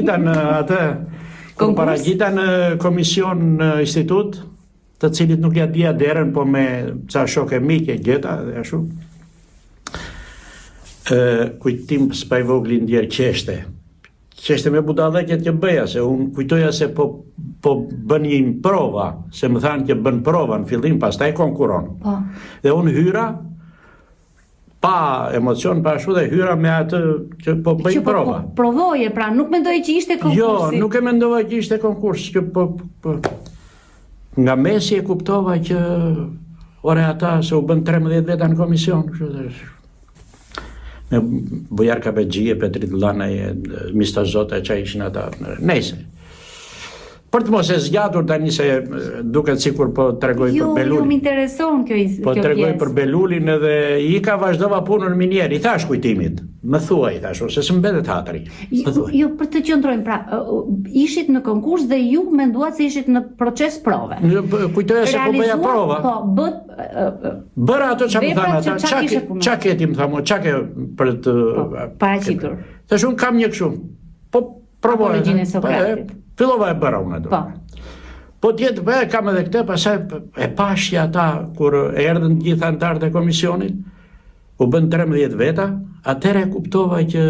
paragjita në atë, kur paragjita në komision në institut, të cilit nuk ja dija derën, po me ca shokë mike gjeta dhe ashtu. Kujtim s'pa i vogli ndjerë qeshte me budallëqet që bëja, se unë kujtoja se po bën një prova, se më thanë që bën prova në fillim, pastaj konkuron. Dhe unë hyra, pa emocion, pa ashtu, dhe hyra me atë që po bëj prova. Provoje, pra nuk mendoj që ishte konkursi? Jo, nuk e mendova që ishte konkurs, që nga mesi e kuptova që ore ata se u bën 13 veta në komision, me Bujar Kabegjie, Petrit Lanaj, Mista Zota, që ishin ata, nejse. Për të mos e zgjatur tani se duket sikur po tregoj për Belulin. Jo, më intereson kjo pjesë. Po tregoj për Belulin edhe i ka vazhdova punën minier, i thash kujtimit. Më thuaj, thash, se s'mbetet hatri. Jo, për të qëndrojmë, pra, ishit në konkurs dhe ju menduat se ishit në proces prove. Kujtoja se po bëja prova. Po, bëra ato që më thanë ata, qa keti më thamë, qa ke për të... Paraqitur. Thash, unë kam një këshu, po provoj. Apologjin e Sokratit. Fillova e bëra unë ato. Po tjetë bëhe kam edhe këte, pasaj e pashja ata, kur e erdhën gjithë antarët e komisionit, u bën 13 veta, atëre kuptova që